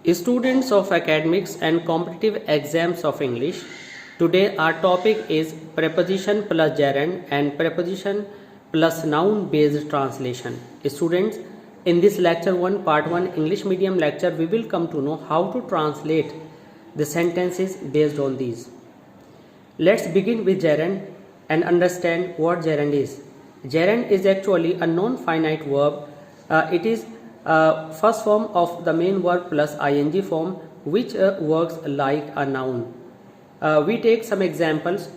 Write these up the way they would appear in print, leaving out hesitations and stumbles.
Students of academics and competitive exams of English, today our topic is preposition plus gerund and preposition plus noun based translation. Students, in this lecture 1 part 1 English medium lecture, we will come to know how to translate the sentences based on these. Let's begin with gerund and understand what gerund is. Gerund is actually a non-finite verb. It is first form of the main verb plus ing form, which works like a noun. We take some examples.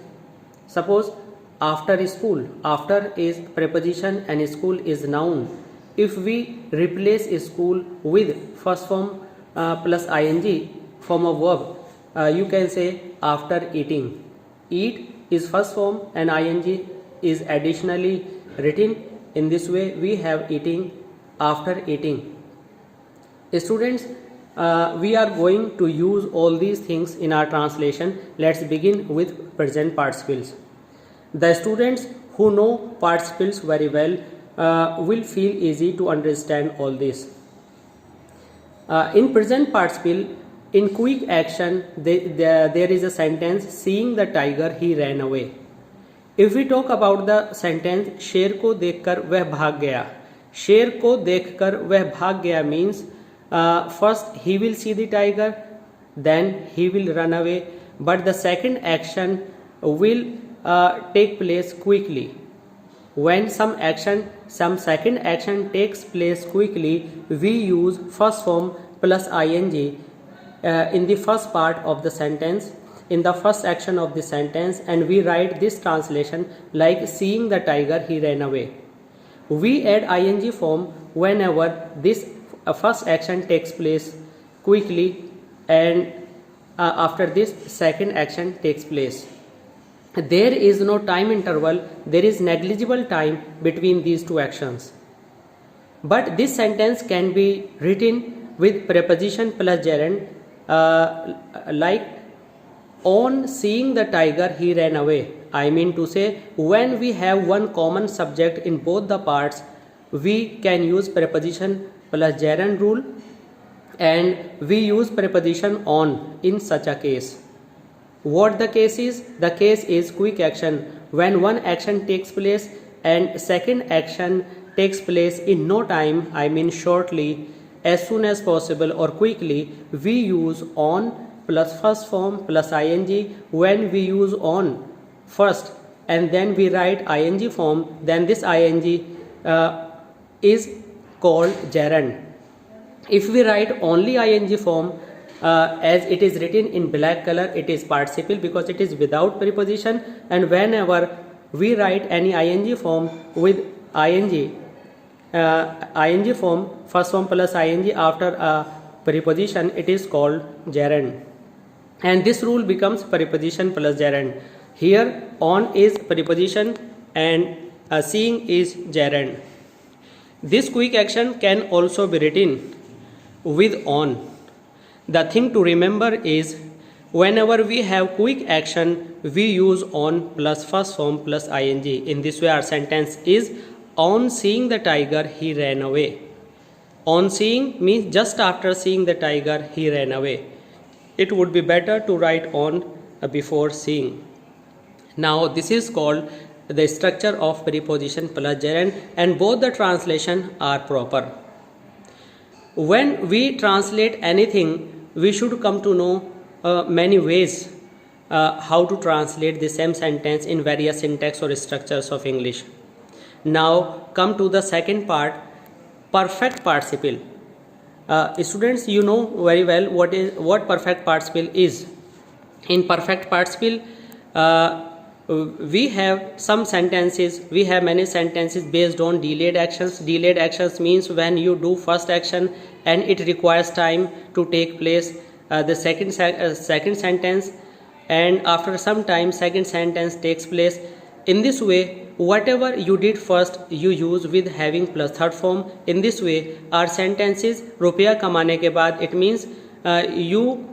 Suppose after school. After is preposition and school is noun. If we replace school with first form plus ing form of verb, you can say after eating. Eat is first form and ing is additionally written. In this way we have eating, after eating. Students, we are going to use all these things in our translation. Let's begin with present participles. The students who know participles very well will feel easy to understand all this. In present participle, in quick action, there is a sentence, seeing the tiger he ran away. If we talk about the sentence, शेर को देखकर वह भाग गया. शेर को देखकर वह भाग गया means first he will see the tiger, then he will run away, but the second action will take place quickly. When some second action takes place quickly, we use first form plus ing in the first part of the sentence, in the first action of the sentence, and we write this translation like seeing the tiger he ran away. We add ing form whenever this first action takes place quickly and after this second action takes place. There is no time interval, there is negligible time between these two actions. But this sentence can be written with preposition plus gerund like on seeing the tiger he ran away. I mean to say, when we have one common subject in both the parts, we can use preposition plus gerund rule, and we use preposition on in such a case. What the case is? The case is quick action. When one action takes place and second action takes place in no time, I mean shortly, as soon as possible or quickly, we use on plus first form plus ing. When we use on first and then we write ing form, then this ing is called gerund. If we write only ing form, as it is written in black color, it is participle because it is without preposition, and whenever we write any ing form with ing form, first form plus ing after a preposition, it is called gerund, and this rule becomes preposition plus gerund. Here on is preposition and seeing is gerund. This quick action can also be written with on. The thing to remember is whenever we have quick action, we use on plus first form plus ing. In this way our sentence is on seeing the tiger he ran away. On seeing means just after seeing the tiger he ran away. It would be better to write on before seeing. Now this is called the structure of preposition plus gerund, and both the translation are proper. When we translate anything, we should come to know many ways how to translate the same sentence in various syntax or structures of English. Now come to the second part, perfect participle. Students, you know very well what perfect participle is. In perfect participle, we have some sentences, we have many sentences based on delayed actions. Delayed actions means when you do first action and it requires time to take place the second sentence, and after some time second sentence takes place. In this way, whatever you did first you use with having plus third form. In this way our sentences रुपया कमाने के बाद, it means you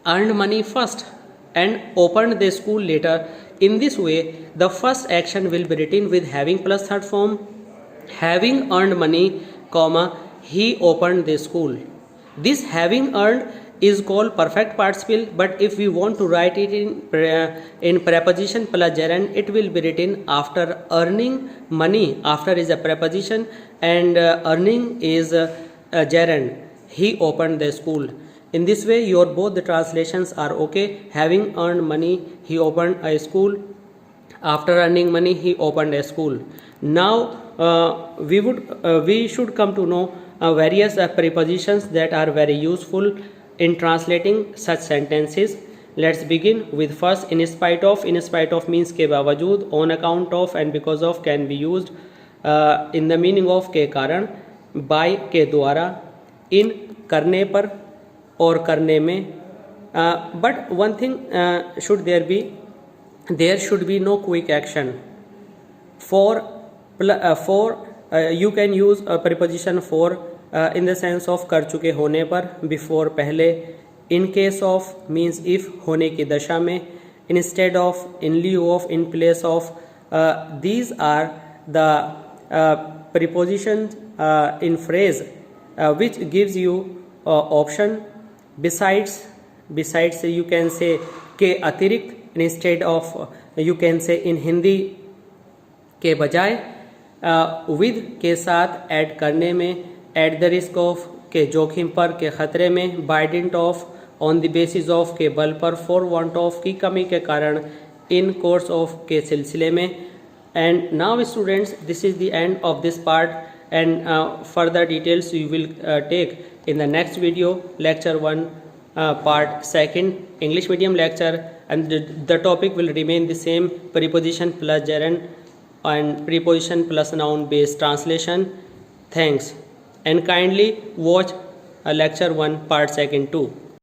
earned money first and opened the school later. In this way the first action will be written with having plus third form, having earned money, comma, he opened the school. This having earned is called perfect participle, but if we want to write it in preposition plus gerund, it will be written after earning money. After is a preposition and earning is a gerund. He opened the school. In this way, your both the translations are okay. Having earned money, he opened a school. After earning money, he opened a school. Now we should come to know various prepositions that are very useful in translating such sentences. Let's begin with first, in spite of. In spite of means के बावजूद, on account of and because of can be used in the meaning of के कारण, by के द्वारा, in करने पर और करने में. But one thing there should be no quick action. For you can use a preposition for in the sense of कर चुके होने पर, before पहले, in case of means if होने की दशा में, instead of, in lieu of, in place of. These are the prepositions in phrase which gives you option. Besides you can say के अतिरिक्त, instead of you can say in Hindi के बजाय, with के साथ, ऐड करने में, एट द रिस्क ऑफ के जोखिम पर, के खतरे में, by dint of, on the basis of के बल पर, फॉर वांट ऑफ की कमी के कारण, इन कोर्स ऑफ के सिलसिले में. And now students, this is the end of this part and further details you will take in the next video, lecture 1 part 2 English medium lecture, and the topic will remain the same, preposition plus gerund and preposition plus noun based translation. Thanks, and kindly watch lecture 1 part 2 too.